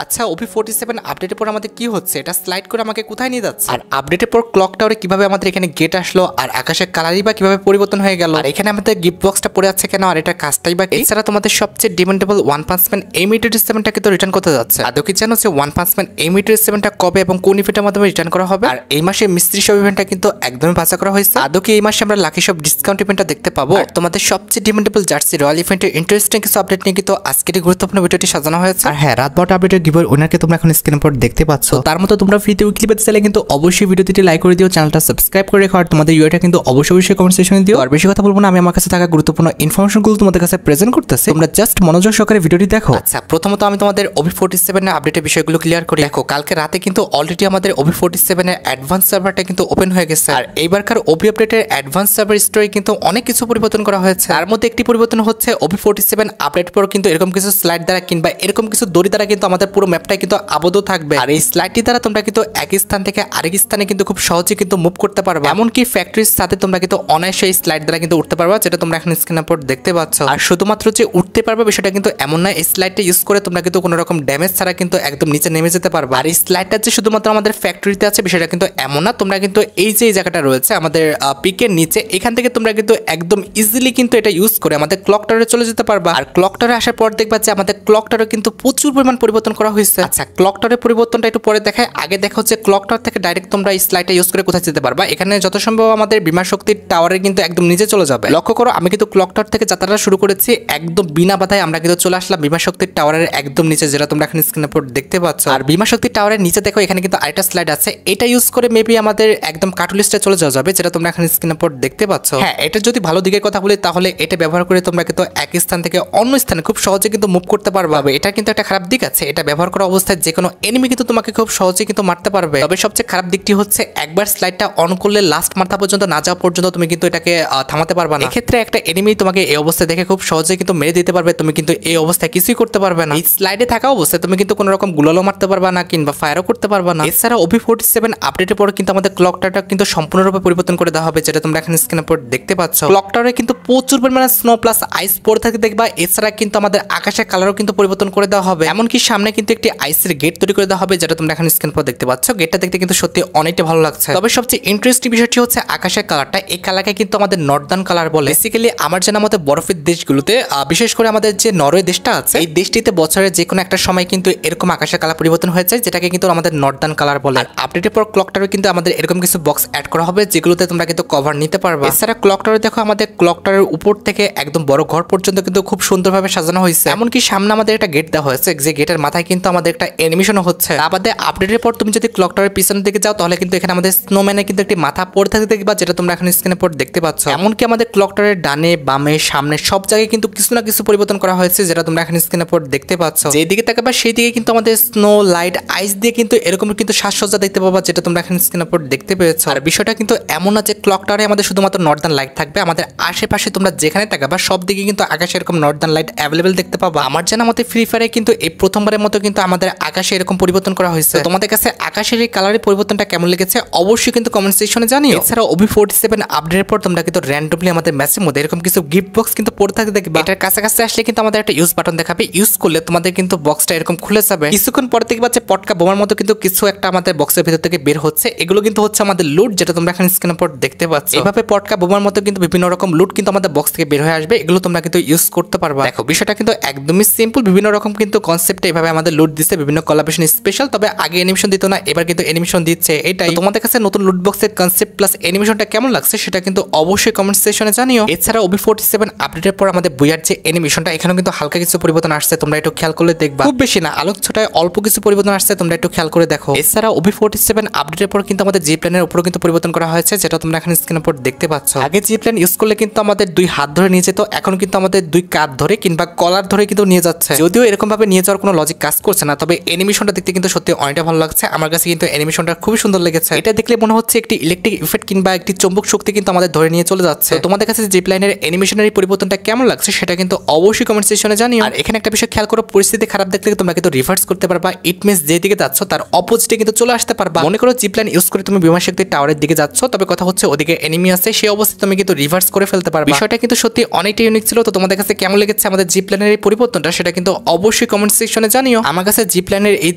আচ্ছা OP47 আপডেটের পর আমাদের কি হচ্ছে, এটা স্লাইড করে আমাকে কোথায় নিয়ে যাচ্ছে? আর আপডেটের পর ক্লক টাওয়ারে কিভাবে আমাদের এখানে গেট আসলো, আর আকাশের কালারই বা কিভাবে পরিবর্তন হয়ে গেল, আর এখানে আমাদের গিফট বক্সটা পড়ে আছে কেন, আর এটা কাজটাই বা কি? এছাড়া তোমাদের সবচেয়ে ডিমান্ডেবল ওয়ান পাঞ্চ ম্যান M87টা কিন্তু রিটার্ন করতে যাচ্ছে। আদৌ কি জানো যে ওয়ান পাঞ্চ ম্যান M87টা কবে এবং কোন ইভেন্টের মাধ্যমে রিটার্ন করা হবে? আর এই মাসে মিস্ত্রি শপ ইভেন্টটা কিন্তু একদমই বাছা করা হয়েছে। আদৌ কি এই মাসে আমরা লাকি শপ ডিসকাউন্ট ইভেন্টটা দেখতে পাবো? আর তোমাদের সবচেয়ে ডিমান্ডেবল জার্সি রয়্যাল ইভেন্টের ইন্টারেস্টিং কিছু আপডেট নিয়ে কিন্তু আজকের এই গুরুত্বপূর্ণ ভিডিওটি সাজানো হয়েছে। আর হ্যাঁ, রাত 12টা আপডেটের গিভওয়ে উইনারকে তোমরা এখন স্ক্রিনের উপর দেখতে পাচ্ছ। তার মতো তোমরা ফ্রিতে উইকলি পেতে চাইলে কিন্তু অবশ্যই ভিডিওটি লাইক করে দিও, চ্যানেলটা সাবস্ক্রাইব করে রেখো, আর তোমাদের ইউআইটা কিন্তু অবশ্যই কমেন্ট সেকশনে দিও। আর বেশি কথা বলবো না, আমি আমার কাছে থাকা গুরুত্বপূর্ণ ইনফরমেশনগুলো তোমাদের কাছে প্রেজেন্ট করতেছি, তোমরা জাস্ট মনোযোগ সহকারে ভিডিওটি দেখো। আচ্ছা, প্রথমত আমি তোমাদের OP47 এর আপডেটের বিষয়গুলো ক্লিয়ার করি। দেখো, কালকে রাতে কিন্তু অলরেডি আমাদের OP47 এর অ্যাডভান্স সার্ভারটা কিন্তু ওপেন হয়ে গেছে। আর এইবারকার OP আপডেটের অ্যাডভান্স সার্ভার স্টোরে কিন্তু অনেক কিছু পরিবর্তন করা হয়েছে। তার মধ্যে একটি পরিবর্তন হচ্ছে OP47 আপডেট পর কিন্তু এরকম কিছু স্লাইড দ্বারা কিংবা এরকম কিছু দড়ি দ্বারা কিন্তু আমাদের পুরো ম্যাপটা কিন্তু আবদ্ধ থাকবে। আর এই স্লাইডটি দ্বারা তোমরা কিন্তু এক স্থান থেকে আরেক স্থানে কিন্তু খুব সহজে কিন্তু মুভ করতে পারবে। এমনকি ফ্যাক্টরির সাথে তোমরা কিন্তু অনায়াসে এই স্লাইড দ্বারা কিন্তু উঠতে পারবে, যেটা তোমরা এখন স্ক্রিনের উপর দেখতে পাচ্ছ। আর শুধুমাত্র যে উঠতে পারবে বিষয়টা কিন্তু এমন না, এই স্লাইডটা ইউজ করে তোমরা কিন্তু কোনো রকম ড্যামেজ ছাড়া কিন্তু একদম নিচে নেমে যেতে পারবে। আর এই স্লাইডটা যে শুধুমাত্র আমাদের ফ্যাক্টরিতে আছে বিষয়টা কিন্তু এমন না, তোমরা কিন্তু এই যে জায়গাটা রয়েছে আমাদের পিকের নিচে, এখান থেকে তোমরা কিন্তু একদম ইজিলি কিন্তু এটা ইউজ করে আমাদের ক্লক টাওয়ারে চলে যেতে পারবা। আর ক্লক টাওয়ারে আসার পর দেখবা যে আমাদের ক্লক টাওয়ারে কিন্তু প্রচুর পরিমাণ পরিবর্তন করা হয়েছে। আচ্ছা, ক্লক টাওয়ারের পরিবর্তনটা একটু পরে দেখায়, আগে দেখা হচ্ছে ক্লক টাওয়ার থেকে ডাইরেক্ট তোমরা এই স্লাইডটা ইউজ করে কোথায় যেতে পারবা। এখানে যত সম্ভব আমাদের বিমা শক্তির টাওয়ারে কিন্তু একদম নিচে চলে যাবে। লক্ষ্য করো, আমি কিন্তু ক্লক টাওয়ার থেকে যাত্রাটা শুরু করেছি, একদম বিনা বাধায় আমরা কিন্তু চলে আসলাম বিমা শক্তির টাওয়ারের একদম নিচে, যেটা তোমরা এখানে স্ক্রিনের উপর দেখতে পাচ্ছ। আর বিমা শক্তির টাওয়ারের নিচে দেখো এখানে কিন্তু আরেকটা স্লাইড আছে, এটা ইউজ করে মেবি আমাদের একদম কার্টুলিস্টে চলে যাওয়া যাবে, যেটা তোমরা এখানে স্ক্রিনের উপর দেখতে পাচ্ছ। হ্যাঁ, এটা যদি ভালো দিকের কথা বলি তাহলে এটা ব্যবহার করে তোমরা কিন্তু এক স্থান থেকে অন্য স্থানে খুব সহজে কিন্তু মুভ করতে পারবে। এটা কিন্তু একটা খারাপ দিক আছে, এটা ব্যবহার করা অবস্থায় যে কোনো এনিমি কিন্তু তোমাকে খুব সহজে কিন্তু মারতে পারবে। তবে সবচেয়ে খারাপ দিকটি হচ্ছে একবার স্লাইডটা অন করলে লাস্ট মাথা পর্যন্ত না যাওয়া পর্যন্ত তুমি কিন্তু এটাকে থামাতে পারবে না। এক্ষেত্রে একটা এনিমি তোমাকে এই অবস্থায় দেখে খুব সহজে কিন্তু মেরে দিতে পারবে, তুমি কিন্তু এই অবস্থায় কিছুই করতে পারবে না। এই স্লাইডে থাকা অবস্থায় তুমি কিন্তু কোনো রকম গুলালো মারতে পারবে না কিংবা ফায়ারও করতে পারবে না। এছাড়া OP47 আপডেটের পর কিন্তু আমাদের ক্লক টাওয়ারটা কিন্তু সম্পূর্ণরূপে পরিবর্তন করে দেওয়া হবে, যেটা তোমরা এখানে স্ক্রিনের উপর দেখতে পাচ্ছ। ক্লক টাওয়ারে কিন্তু প্রচুর পরিমাণে স্নো প্লাস আইস পড়ে থাকে দেখবা। এছাড়া কিন্তু আমাদের আকাশের কালারও কিন্তু পরিবর্তন করে দেওয়া হবে, এমনকি সামনে কিন্তু একটি আইসের গেট তৈরি করে দেওয়া হবে, যেটা তোমরা এখানে স্ক্রিনের উপর দেখতে পাচ্ছ। গেটটা দেখতে কিন্তু সত্যি অনেকটা ভালো লাগছে। তবে সবচেয়ে ইন্টারেস্টিং বিষয়টি হচ্ছে আকাশের কালারটা। এই কালারকে কিন্তু আমাদের নর্দার্ন কালার বলে। বেসিক্যালি আমার জানা মতে বরফের দেশগুলোতে, বিশেষ করে আমাদের যে নরওয়ে দেশটা আছে, এই দেশটিতে বছরের যে কোনো একটা সময় কিন্তু এরকম আকাশের কালার পরিবর্তন হয়ে যায়, যেটাকে কিন্তু আমাদের নর্দার্ন কালার বলে। আপডেটের পর ক্লক টাওয়ারে কিন্তু আমাদের এরকম কিছু বক্স অ্যাড করা হবে, যেগুলোতে তোমরা কিন্তু কভার নিতে পারবে। এছাড়া ক্লক টাওয়ারে দেখো আমাদের ক্লক টাওয়ারের উপর থেকে একদম বড় ঘর পর্যন্ত কিন্তু খুব সুন্দরভাবে সাজানো হয়েছে। এমনকি সামনে আমাদের একটা গেট দেওয়া হয়েছে, যে গেটের মাথায় কিন্তু আমাদের একটা অ্যানিমেশন হচ্ছে। আমাদের আপডেটের পর তুমি যদি ক্লক টাওয়ারের পিছনের দিকে যাও তাহলে কিন্তু এখানে আমাদের স্নোম্যানের কিন্তু একটি মাথা পড়ে থাকতে দেখবা, যেটা তোমরা এখন স্ক্রিনের উপর দেখতে পাচ্ছ। এমনকি আমাদের ক্লক টাওয়ারের ডানে বামে সামনে সব জায়গায় কিন্তু কিছু না কিছু পরিবর্তন করা হয়েছে, যেটা তোমরা এখন স্ক্রিনের উপর দেখতে পাচ্ছ। যেদিকে তাকাবা সেই দিকে কিন্তু আমাদের স্নো লাইট আইস দিয়ে কিন্তু এরকম কিন্তু সাজসজ্জা দেখতে পাবা, যেটা তোমরা এখন স্ক্রিনের উপর দেখতে পেয়েছো। আর বিষয়টা কিন্তু এমন না যে ক্লক টাওয়ারে আমাদের শুধুমাত্র নর্দার্ন লাইট থাকবে, আমাদের আশেপাশে তোমরা যেখানে তাকাবা সব দিকে কিন্তু আকাশে এরকম নর্দার্ন লাইট অ্যাভেলেবেল দেখতে পাবা। আমার জানা মতে ফ্রি ফায়ারে কিন্তু এই প্রথমবারের মতো কিন্তু আমাদের আকাশে এরকম পরিবর্তন করা হয়েছে। তোমাদের কাছে আকাশের এই কালারের পরিবর্তনটা কেমন লেগেছে অবশ্যই কিন্তু কমেন্ট সেকশনে জানিও। এছাড়া OP47 আপডেটের পর তোমরা কিন্তু র্যান্ডমলি আমাদের ম্যাচের মধ্যে এরকম কিছু গিফট বক্স কিন্তু পড়ে থাকতে দেখবে। এটার কাছাকাছি আসলে কিন্তু আমাদের একটা ইউজ বাটন দেখাবে, ইউজ করলে তোমাদের কিন্তু বক্সটা এরকম খুলে যাবে। কিছুক্ষণ পর থেকে পাচ্ছে পটকা বোমার মতো কিন্তু কিছু একটা আমাদের বক্সের ভিতর থেকে বের হচ্ছে, এগুলো কিন্তু হচ্ছে আমাদের লুট, যেটা তোমরা এখন স্ক্রিনের উপর দেখতে পাচ্ছ। এভাবে পটকা বোমার মতো কিন্তু বিভিন্ন রকম লুট কিন্তু আমাদের বক্স থেকে বের হয়ে আসবে, এগুলো তোমরা কিন্তু ইউজ করতে পারবা। দেখো, বিষয়টা কিন্তু একদমই সিম্পল, বিভিন্ন রকম কিন্তু কনসেপ্টে এভাবে আমাদের লুট দিচ্ছে, বিভিন্ন কোলাবরেশন স্পেশাল। তবে আগে অ্যানিমেশন দিত না, এবার কিন্তু অ্যানিমেশন দিচ্ছে। এটাই তোমাদের কাছে নতুন লুট বক্সের কনসেপ্ট প্লাস অ্যানিমেশনটা কেমন লাগছে সেটা কিন্তু অবশ্যই কমেন্ট সেকশনে জানিও। এছাড়া OP47 আপডেটের পর আমাদের বুয়ার যে অ্যানিমেশনটা, এখানেও কিন্তু হালকা কিছু পরিবর্তন আসছে, তোমরা একটু খেয়াল করলে দেখবা। খুব বেশি না, আলোক ছোটায় অল্প কিছু পরিবর্তন আসছে, তোমরা একটু খেয়াল করে দেখো। এছাড়া OP47 আপডেটের পর কিন্তু আমাদের জি প্ল্যানের উপরও কিন্তু পরিবর্তন করা হয়েছে, যেটা তোমরা এখন স্ক্রিনের উপর দেখতে পাচ্ছ। আগে জি প্ল্যান ইউজ করলে কিন্তু আমাদের দুই হাত ধরে নিয়ে যেত, এখন কিন্তু আমাদের দুই কাঁধ ধরে কিংবা কলার ধরে কিন্তু নিয়ে যাচ্ছে। যদিও এরকম ভাবে নিয়ে যাওয়ার কোনো লজিক কাজ করছে না, তবে অ্যানিমেশনটা দেখতে কিন্তু সত্যি অনেকটা ভালো লাগছে। আমার কাছে কিন্তু অ্যানিমেশনটা খুবই সুন্দর লেগেছে। এটা দেখলে মনে হচ্ছে একটি ইলেকট্রিক ইফেক্ট কিংবা একটি চুম্বক শক্তি কিন্তু আমাদের ধরে নিয়ে চলে যাচ্ছে। তোমাদের কাছে জিপ লাইনের অ্যানিমেশনের পরিবর্তনটা কেমন লাগছে সেটা কিন্তু অবশ্যই কমেন্ট সেকশনে জানিও। আর এখানে একটা বিষয় খেয়াল করো, পরিস্থিতি খারাপ দেখলে তোমরা কিন্তু রিভার্স করতে পারবা, ইট মিনস যেদিকে যাচ্ছ তার অপোজিটে কিন্তু চলে আসতে পারবা। মনে করো জিপ লাইন ইউজ করে তুমি বিমান শক্তির টাওয়ারের দিকে যাচ্ছ, তবে কথা হচ্ছে ওদিকে এনিমি আছে, সেই অবস্থায় তুমি কিন্তু রিভার্স করে ফেলতে পারবা। বিষয়টা কিন্তু সত্যি অনেকটা ইউনিক ছিল। তো তোমাদের কাছে কেমন লেগেছে আমাদের জিপ লাইনের এই পরিবর্তনটা সেটা কিন্তু অবশ্যই কমেন্ট সেকশনে জানিও। আমার কাছে জিপ লাইনের এই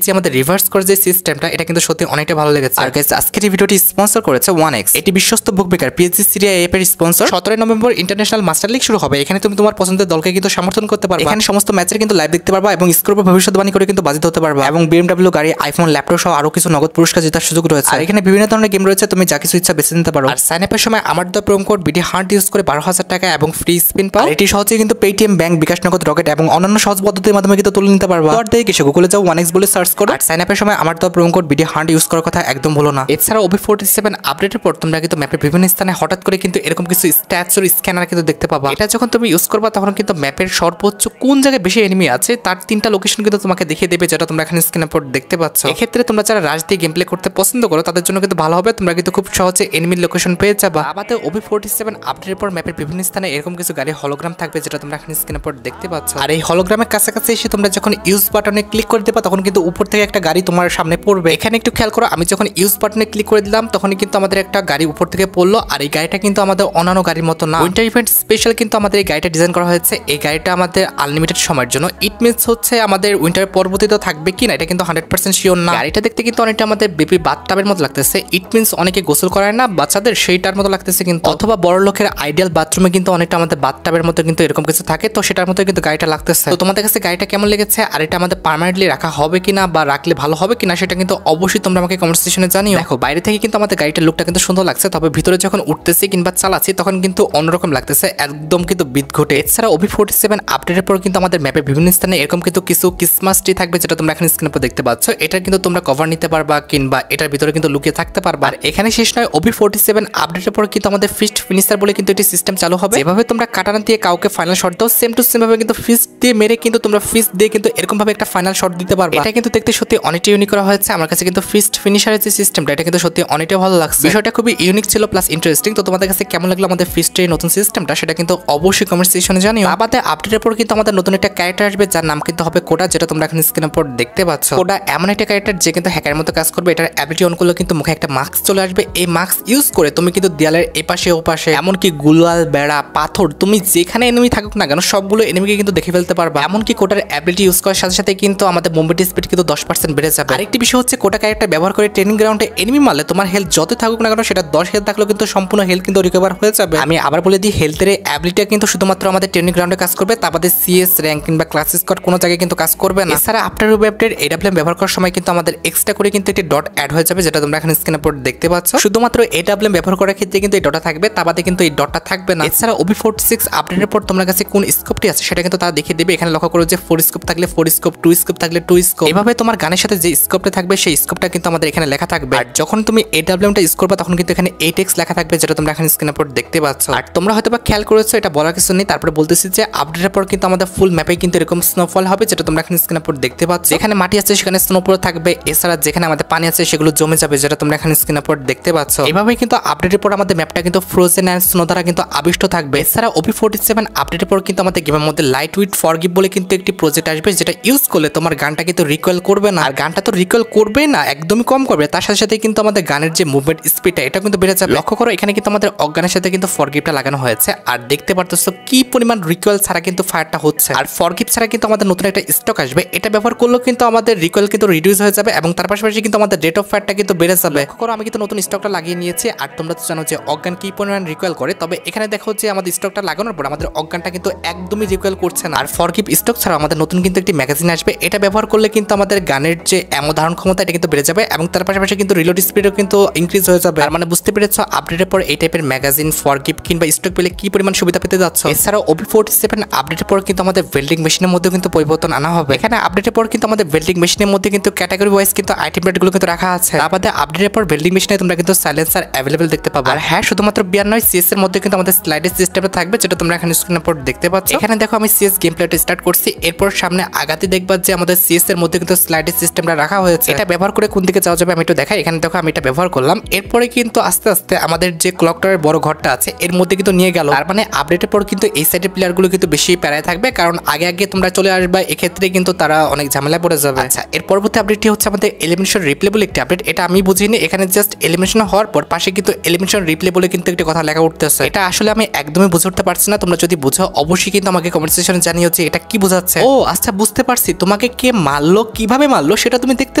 যে আমাদের রিভার্স করে যে সিস্টেমটা, এটা কিন্তু সত্যি অনেকটা ভালো লেগেছে। আর গাইস আজকের এই ভিডিওটি স্পন্সর করেছে 1x, এটি বিশ্বস্ত বুক বেকার পিএসজি সিরিয়া এপ এর sponsor. 17 November international master league শুরু হবে। এখানে তুমি তোমার পছন্দের দলকে কিন্তু সমর্থন করতে পারবে। এখানে সমস্ত ম্যাচের কিন্তু লাইভ দেখতে পারবা এবং স্কোর ভবিষ্যৎবাণী করে কিন্তু বাজিত হতে পারবা এবং BMW গাড়ি, আইফোন, ল্যাপটপ সহ আরো কিছু নগদ পুরস্কার জেতার সুযোগ রয়েছে। আর এখানে বিভিন্ন ধরনের গেম রয়েছে, তুমি যা কিছু ইচ্ছা বেছে নিতে পারো। আর সাইন আপের সময় আমার the promo code BD hunt use করে 12,000 টাকা এবং ফ্রি স্পিন পাও। এটি সহজে কিন্তু পেটিএম, ব্যাংক, বিকাশ নগদ, রকেট এবং অন্যান্য সহজ পদ্ধতির মাধ্যমে কিন্তু তুলে নিতে পারবা। আর দেখে কিছু গুগলে যাও 1x বলে সার্চ করো। আর সাইন আপের সময় আমার the promo code BD hunt use করার কথা একদম ভুলো না। এছাড়া OB47 আপডেটের পর তোমরা কিন্তু ম্যাপের বিভিন্ন স্থানে হঠাৎ করে কিন্তু এরকম কিছু স্ট্যাচুর স্ক্যানার কিন্তু দেখতে পাবা। এটা যখন তুমি ইউজ করবা তখন কিন্তু ম্যাপের সর্বোচ্চ কোন জায়গায় বেশি এনিমি আছে তার 3টা লোকেশন কিন্তু তোমাকে দেখিয়ে দেবে, যেটা তোমরা এখানে স্ক্যানের পর দেখতে পাচ্ছ। এক্ষেত্রে তোমরা যারা রাশ দিয়ে গেম প্লে করতে পছন্দ করো তাদের জন্য কিন্তু ভালো হবে, তোমরা কিন্তু খুব সহজে এনিমির লোকেশন পেয়ে যাবা। আমাদের OB47 আপডেটের পর ম্যাপের বিভিন্ন স্থানে এরকম কিছু গাড়ি হলোগ্রাম থাকবে, যেটা তোমরা এখানে স্ক্যানের পর দেখতে পাচ্ছ। আর এই হলোগ্রামের কাছাকাছি এসে তোমরা যখন ইউজ বাটনে ক্লিক করে দেবা তখন কিন্তু উপর থেকে একটা গাড়ি তোমার সামনে পড়বে। এখানে একটু খেয়াল করো, আমি যখন ইউজ বাটনে ক্লিক করে দিলাম তখনই কিন্তু আমাদের একটা গাড়ি উপর থেকে পড়লো। আর এই গাড়িটা কিন্তু আমাদের অন্যান্য গাড়ির মতো না, উইন্টার ইভেন্ট স্পেশাল কিন্তু আমাদের এই গাড়িটা ডিজাইন করা হয়েছে। এই গাড়িটা আমাদের আনলিমিটেড সময়ের জন্য। ইট মিনস হচ্ছে আমাদের উইন্টার পরবর্তীতে থাকবে কিনা এটা কিন্তু 100% শিওর না। গাড়িটা দেখতে কিন্তু অনেকটা আমাদের বেবি বাথটাবের মতো লাগতেছে। ইট মিনস অনেকে গোসল করায় না বাচ্চাদের, সেইটার মতো লাগতেছে কিন্তু, অথবা বড় লোকের আইডিয়াল বাথরুমে কিন্তু অনেকটা আমাদের বাথটাবের মতো কিন্তু এরকম কিছু থাকে, তো সেটার মতো কিন্তু গাড়িটা লাগতেছে। তো তোমাদের কাছে গাড়িটা কেমন লেগেছে আর এটা আমাদের পার্মানেন্টলি রাখা হবে কিনা বা রাখলে ভালো হবে কিনা সেটা কিন্তু অবশ্যই তোমরা আমাকে কমেন্ট সেকশনে জানিও। দেখো বাইরে থেকে কিন্তু আমাদের গাড়িটার লুকটা কিন্তু সুন্দর লাগছে, তবে ভিতরে যখন উঠতেছি কিংবা চালাচ্ছি তখন কিন্তু অন্যরকম লাগতেছে, একদম কিন্তু বিদঘটে। এছাড়া OB47 আপডেটের পর কিন্তু আমাদের ম্যাপের বিভিন্ন স্থানে এরকম কিন্তু কিছু ক্রিসমাস ট্রি থাকবে, যেটা তোমরা এখানে স্ক্রিনের উপর দেখতে পাচ্ছ। এটা কিন্তু তোমরা কভার নিতে পারবা কিংবা এটার ভিতরে কিন্তু লুকিয়ে থাকতে পারবা। আর এখানে শেষ নয়, OB47 আপডেটের পর কিন্তু আমাদের ফিস্ট ফিনিশার বলে কিন্তু একটি সিস্টেম চালু হবে। যেভাবে তোমরা কাটানা দিয়ে কাউকে ফাইনাল শট দাও, সেম টু সেম ভাবে কিন্তু ফিস্ট দিয়ে মেরে কিন্তু তোমরা ফিস্ট দিয়ে কিন্তু এরকম ভাবে একটা ফাইনাল শট দিতে পারবা। এটা কিন্তু দেখতে সত্যি অনেকটা ইউনিক করা হয়েছে। আমার কাছে কিন্তু ফিস্ট ফিনিশারের যে সিস্টেমটা এটা কিন্তু সত্যি অনেকটা ভালো লাগছে। বিষয়টা খুবই ইউনিক ছিল প্লাস ইন্টারেস্টিং। তো তোমাদের কাছে কেমন লাগলো আমাদের ফিস্টের নতুন সিস্টেমটা সেটা কিন্তু অবশ্যই কমেন্ট সেকশনে জানিও। আমাদের আপডেটের পর কিন্তু আমাদের নতুন একটা ক্যারেক্টার আসবে যার নাম কিন্তু হবে কোডা, যেটা তোমরা এখানে স্ক্রিনের উপর দেখতে পাচ্ছ। কোডা এমন একটা ক্যারেক্টার যে কিন্তু হ্যাকারের মতো কাজ করবে। এটার অ্যাবিলিটি অন করলে কিন্তু মুখে একটা মাস্ক চলে আসবে। এই মাস্ক ইউজ করে তুমি কিন্তু দেয়ালের এপাশে ওপাশে এমনকি গুলাল, বেড়া, পাথর, তুমি যেখানে এনিমি থাকুক না কেন সবগুলো এনিমিকে কিন্তু দেখে ফেলতে পারবা। এমনকি কোডার অ্যাবিলিটি ইউজ করার সাথে সাথে কিন্তু আমাদের মুভমেন্ট স্পিড কিন্তু 10% বেড়ে যাবে। আরেকটি বিষয় হচ্ছে কোডা ক্যারেক্টার ব্যবহার করে ট্রেনিং গ্রাউন্ডে এনিমি মারলে তোমার হেলথ যত থাকুক না কেন সেটা 10 হেলথ থাকলেও কিন্তু সম্পূর্ণ হেলথ কিন্তু রিকভার হয়ে যাবে। আমি আবার বলে দিই, হেলথের অ্যাবিলিটি কিন্তু শুধুমাত্র আমাদের ট্রেনিং গ্রাউন্ডে কাজ করবে, তা বাদে CS র্যাঙ্ক কিংবা ক্লাস স্কোয়াড কোনো জায়গায় কিন্তু কাজ করবে না। এছাড়া আফটার আপডেট AWM ব্যবহার করার সময় কিন্তু আমাদের এক্সট্রা করে কিন্তু একটি ডট অ্যাড হয়ে যাবে, যেটা তোমরা এখানে স্ক্রিনের উপর দেখতে পাচ্ছ। শুধুমাত্র AWM ব্যবহার করার ক্ষেত্রে কিন্তু এই ডটটা থাকবে, তা বাদে কিন্তু এই ডটটা থাকবে না। এছাড়া OB46 আপডেটের পর তোমার কাছে কোন স্কোপটি আছে সেটা কিন্তু তারা দেখিয়ে দেবে। এখানে লক্ষ্য করো যে 4 স্কোপ থাকলে 4 স্কোপ, 2 স্কোপ থাকলে 2 স্কোপ, এভাবে তোমার গানের সাথে যে স্কোপটা থাকবে সেই স্কোপটা কিন্তু আমাদের এখানে লেখা থাকবে। আর যখন তুমি AWMটা ইউজ করবে তখন কিন্তু এখানে 8x লেখা থাকবে, যেটা তোমরা এখানে স্ক্রিনের উপর দেখতে পাচ্ছ। আর তোমরা হয়তো বা খেয়াল করেছো, এটা বলার কিছু নেই, তারপরে বলতেছি যে আপডেটের পর কিন্তু আমাদের ফুল ম্যাপে কিন্তু এরকম স্নোফল হবে, যেটা তোমরা এখানে স্ক্রিনের উপর দেখতে পাচ্ছ। যেখানে মাটি আছে সেখানে স্নোফল থাকবে, এছাড়া যেখানে আমাদের পানি আছে সেগুলো জমে যাবে, যেটা তোমরা এখানে স্ক্রিনের উপর দেখতে পাচ্ছ। এভাবেই কিন্তু আপডেটের পর আমাদের ম্যাপটা কিন্তু ফ্রোজেন এন্ড স্নো দ্বারা কিন্তু আবিষ্ট থাকবে। এছাড়া OB47 আপডেটের পর কিন্তু আমাদের গেমের মধ্যে লাইট উইথ ফরগিভ বলে কিন্তু একটি প্রজেক্ট আসবে, যেটা ইউজ করলে তোমার গানটা কিন্তু রিকয়েল করবে না। আর গানটা তো রিকয়েল করবে না, একদমই কম করবে, তার সাথে সাথে কিন্তু আমাদের গানের যে মুভমেন্ট স্পিডটা এটা কিন্তু বেড়ে যাবে। লক্ষ্য করো এখানে কিন্তু আমাদের অজ্ঞানের সাথে কিন্তু ফরগিভটা লাগানো হয়েছে, আর দেখতে পারতেছো কি পরিমাণ রিকয়েল ছাড়া কিন্তু ফায়ারটা হচ্ছে। আর ফরগিভ ছাড়া কিন্তু আমাদের নতুন একটা স্টক আসবে, এটা ব্যবহার করলেও কিন্তু আমাদের রিকয়েল কিন্তু রিডিউস হয়ে যাবে এবং তার পাশাপাশি কিন্তু আমাদের রেট অফ ফায়ারটা কিন্তু বেড়ে যাবে। লক্ষ্য করো আমি কিন্তু নতুন স্টকটা লাগিয়ে নিয়েছি। আর তোমরা তো জানো যে অজ্ঞান কি পরিমাণ রিকয়েল করে, তবে এখানে দেখো যে আমাদের স্টকটা লাগানোর পর আমাদের অজ্ঞানটা কিন্তু একদমই রিকয়েল করছে না। আর ফরগিভ স্টক ছাড়া আমাদের নতুন কিন্তু একটি ম্যাগাজিন আসবে, এটা ব্যবহার করলে কিন্তু আমাদের গানের যে এমন ধারণ ক্ষমতা এটা কিন্তু বেড়ে যাবে এবং তার পাশাপাশি কিন্তু রিলোড স্পিডও কিন্তু ইনক্রিজ হয়ে যাবে। আর মানে বুঝতে পেরেছো আপডেটের পর এই টাইপের ম্যাগাজিন, ফরগিভ কিংবা স্টক পেলে কি পরিমাণ সুবিধা পেতে যাচ্ছ। এছাড়াও OB47 আপডেটের পর কিন্তু আমাদের ওয়েল্ডিং মেশিনের মধ্যে কিন্তু পরিবর্তন আনা হবে। এখানে আপডেটের পর কিন্তু আমাদের ওয়েল্ডিং মেশিনের মধ্যে কিন্তু ক্যাটাগরি ওয়াইজ কিন্তু আইটেম রেটগুলো কিন্তু রাখা আছে। তারপরে আপডেটের পর ওয়েল্ডিং মেশিনে তোমরা কিন্তু সাইলেন্সার অ্যাভেলেবল দেখতে পাবে। আর হ্যাঁ, শুধুমাত্র বিয়ার নয়, CS এর মধ্যে কিন্তু আমাদের স্লাইডের সিস্টেমটা থাকবে, যেটা তোমরা এখানে স্ক্রিনের উপর দেখতে পাচ্ছ। এখানে দেখো আমি CS গেম প্লেটা স্টার্ট করছি, এরপর সামনে আগাতে দেখবা যে আমাদের CS এর মধ্যে কিন্তু স্লাইডের সিস্টেমটা রাখা হয়েছে। এটা ব্যবহার করে কোন দিকে যাওয়া যাবে আমি একটু দেখাই। এখানে দেখো আমি এটা ব্যবহার করলাম, এরপরে কিন্তু আস্তে আস্তে আমাদের যে ক্লক টাওয়ারের বড় ঘরটা আছে এর মধ্যে কিন্তু নিয়ে গেল। তার মানে আপডেটের পর কিন্তু এই সাইডের প্লেয়ারগুলো কিন্তু বেশি প্যারায় থাকবে, কারণ আগে আগে তোমরা চলে আসবে, এক্ষেত্রে কিন্তু তারা অনেক ঝামেলায় পড়ে যাবে। আচ্ছা, এর পরবর্তী আপডেটটি হচ্ছে আমাদের এলিমিনেশন রিপ্লে বলে একটি আপডেট। এটা আমি বুঝিনি, এখানে জাস্ট এলিমিনেশন হওয়ার পর পাশে কিন্তু এলিমিনেশন রিপ্লে বলে কিন্তু একটি কথা লেখা উঠতেছে। এটা আসলে আমি একদমই বুঝে উঠতে পারছি না, তোমরা যদি বুঝো অবশ্যই কিন্তু আমাকে কমেন্ট সেকশনে জানিও যে এটা কি বোঝাচ্ছে। ও আচ্ছা, বুঝতে পারছি, তোমাকে তোমাকে কে মারলো, কিভাবে মারলো সেটা তুমি দেখতে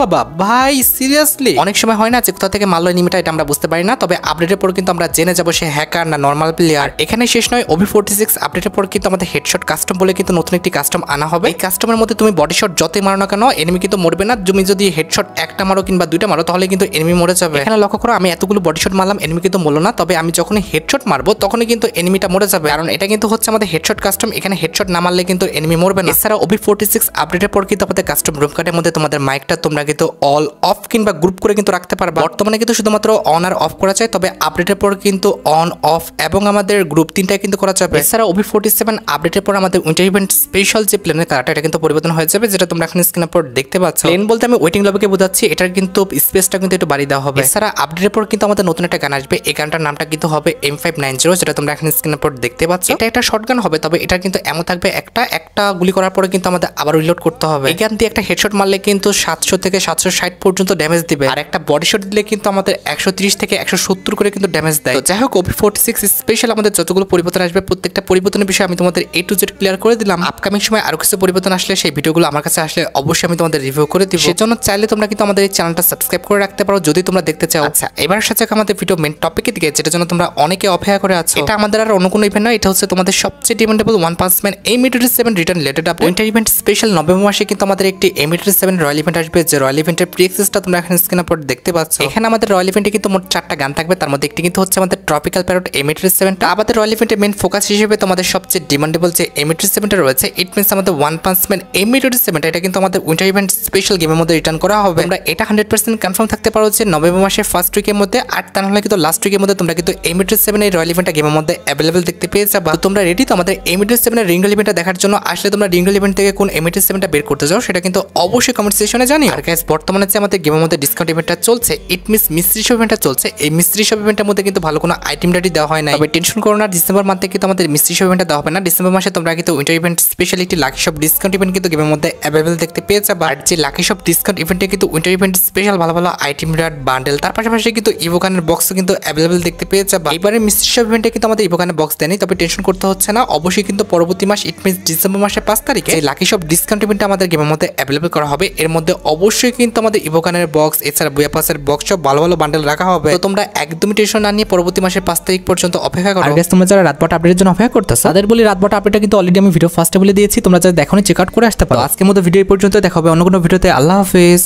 পাবা। ভাই সিরিয়াসলি অনেক সময় হয় না যে কোথা থেকে মারলো এনিমিটা, এটা আমরা বুঝতে পারি না, তবে আপডেটের পর কিন্তু আমরা জেনে যাবো সে হ্যাকার না নর্মাল প্লেয়ার। এখানে শেষ নয়, OB46 আপডেটের পর কিন্তু আমাদের হেডশট কাস্টম বলে কিন্তু নতুন একটি কাস্টম আনা হবে। এই কাস্টমের মধ্যে তুমি বডি শট যতই মারো না কেন এনিমি কিন্তু মরবে না। তুমি যদি হেডশট একটা মারো কিংবা দুইটা মারো তাহলে কিন্তু এনিমি মরে যাবে। এখানে লক্ষ্য করো আমি এতগুলো বডি শট মারলাম, এনিমি কিন্তু মরলো না, তবে আমি যখনই হেডশট মারবো তখনই কিন্তু এনিমিটা মরে যাবে, কারণ এটা কিন্তু হচ্ছে আমাদের হেডশট কাস্টম। এখানে হেডশট না মারলে কিন্তু এনিমি মরবে না। এছাড়া OB46 আপডেটের পর কিন্তু আমাদের কাস্টম রুম কার্ডের মধ্যে তোমাদের মাইকটা তোমরা কিন্তু অল অফ কিংবা গ্রুপ করে কিন্তু রাখতে পারবা। বর্তমানে কিন্তু শুধুমাত্র অন আর অফ করা যায়, তবে আপডেটের পর কিন্তু অন অফ এবং আমাদের গ্রুপ তিনটা কিন্তু করা যাবে। এছাড়া OB47 আপডেটের পর আমাদের উইন্টার ইভেন্ট স্পেশাল যে প্লেনের কালারটা এটা কিন্তু পরিবর্তন হয়ে যাবে, যেটা তোমরা এখন স্ক্রিনের পর দেখতে পাচ্ছ। প্লেন বলতে আমি ওয়েটিং লবিকে বোঝাচ্ছি, এটার কিন্তু স্পেসটা কিন্তু একটু বাড়িয়ে দেওয়া হবে। এছাড়া আপডেটের পর কিন্তু আমাদের নতুন একটা গান আসবে, এই গানটার নামটা কিন্তু হবে M590, যেটা তোমরা এখন স্ক্রিনের পর দেখতে পাচ্ছ। এটা একটা শর্ট গান হবে, তবে এটা কিন্তু এমন থাকবে একটা গুলি করার পরে কিন্তু আমাদের আবার রিলোড করতে হবে। এই গান দিয়ে একটা হেডশট মারলে কিন্তু 700 থেকে 760 পর্যন্ত ড্যামেজ দিবে, আর একটা বডি শট দিলে কিন্তু আমাদের 130 থেকে 170 করে কিন্তু ড্যামেজ দেয়। তো যাই হোক, OB46 স্পেশাল আমাদের যতগুলো পরিবর্তন আসবে প্রত্যেকটা পরিবর্তনের বিষয়ে আমি তোমাদের A to Z ক্লিয়ার করে দিলাম। আপকামিং সময় আরো কিছু পরিবর্তন আসলে সেই ভিডিওগুলো আমার কাছে আসলে অবশ্যই আমি তোমাদের রিভিউ করে দিব। সেজন্য চাইলে তোমরা কিন্তু আমাদের এই চ্যানেলটা সাবস্ক্রাইব করে রাখতে পারো যদি তোমরা দেখতে চাও। আচ্ছা, এবার সাথে আমাদের ভিডিও মেন টপিকের দিকে, যেটার জন্য তোমরা অনেকে অপেক্ষা করে আছো। এটা আমাদের আর অন্য কোনো ইভেন্ট নয়, এটা হচ্ছে তোমাদের সবচেয়ে demandable one punch man M87 return related update. Winter event special November মাসে কিন্তু আমাদের একটি M87 রয়্যাল ইভেন্ট আসবে, যে রয়্যাল ইভেন্টের প্রি অ্যাক্সেসটা তোমরা এখন স্ক্রিনের পর দেখতে পাচ্ছ। এখানে আমাদের রয়্যাল ইভেন্টে কিন্তু মোট 4টা গান থাকবে, তার মধ্যে একটি কিন্তু হচ্ছে আমাদের ট্রপিক্যাল প্যারট M87। আমাদের রয়্যাল ইভেন্টের মেন ফোকাস হিসেবে তোমাদের সবচেয়ে ডিমান্ডেবল যে M87টা রয়েছে, ইট মিনস আমাদের ওয়ান পাঞ্চ ম্যান M87 এটা কিন্তু আমাদের উইন্টার ইভেন্ট স্পেশাল গেমের মধ্যে রিটার্ন করা হবে। আমরা এটা 100% কনফার্ম থাকতে পারো যে নভেম্বর মাসের ফার্স্ট উইকের মধ্যে, আর তা নাহলে কিন্তু লাস্ট উইকের মধ্যে তোমরা কিন্তু M87 এই রয়্যাল ইভেন্টটা গেমের মধ্যে অ্যাভেলেবল দেখতে পেয়ে যাবা। তো তোমরা রেডি তো আমাদের M87 এর রিঙ্গল ইভেন্টটা দেখার জন্য? আসলে তোমরা রিঙ্গল ইভেন্ট থেকে কোন M87টা বের করতে যাও সেটা কিন্তু অবশ্যই কমেন্ট সেকশনে জানিও। আর গাইস, বর্তমানে যে আমাদের গেমের মধ্যে ডিসকাউন্ট ইভেন্টটা চলছে, ইট মিনস মিস্ট্রি শপ ইভেন্টটা চলছে। এই মিস্ট্রি শপ ইভেন্টের মধ্যে কিন্তু ভালো কোনো আইটেম ডাটি দেওয়া হয় না, তবে টেনশন করো না, ডিসেম্বর মাসে কিন্তু আমাদের মিস্ট্রি শপ ইভেন্টটা দেওয়া হবে না। ডিসেম্বর মাসে তোমরা কিন্তু winter event speciality lucky shop discount event কিন্তু গেমের মধ্যে অ্যাভেলেবল দেখতে পেয়ে যাবা। আর যে লাকি শপ ডিসকাউন্ট ইভেন্টে কিন্তু উইন্টার ইভেন্ট স্পেশাল ভালো ভালো আইটেম ডাট বান্ডেল, তার পাশাপাশি কিন্তু ইভোগানের বক্সও কিন্তু অ্যাভেলেবল দেখতে পেয়ে যাবা। এবারে মিস্ট্রি শপ ইভেন্টে কিন্তু আমাদের ইভোগানের বক্স দেয়নি, তবে টেনশন করতে হচ্ছে না। অবশ্যই কিন্তু পরবর্তী মাস ইট মিনস ডিসেম্বর মাসের 5 তারিখে এই লাকি শপ ডিসকাউন্ট ইভেন্টটা আমাদের গেমের মধ্যে অ্যাভেলেবল করা হবে। এর মধ্যে অবশ্যই কিন্তু আমাদের ইভোগানের বক্স, এছাড়া বুয়া পাসের বক্স সব ভালো ভালো বান্ডেল রাখা হবে। তো তোমরা একদমই টেনশন না নিয়ে পরবর্তী মাসের 5 তারিখ পর্যন্ত অপেক্ষা করো। আর গাইস, তোমরা যারা রাতবাট আপডেটের জন্য অপেক্ষা করতেছো তাদের বলি, রাতবাট আপডেটটা কিন্তু অলরেডি আমি ভিডিও ফার্স্টে বলে দিয়েছি, তোমরা যারা দেখোনি চেক আউট করে আসতে পারো। আজকের মতো ভিডিও এই পর্যন্ত, দেখা হবে অন্য কোনো ভিডিওতে। আল্লাহ হাফেজ।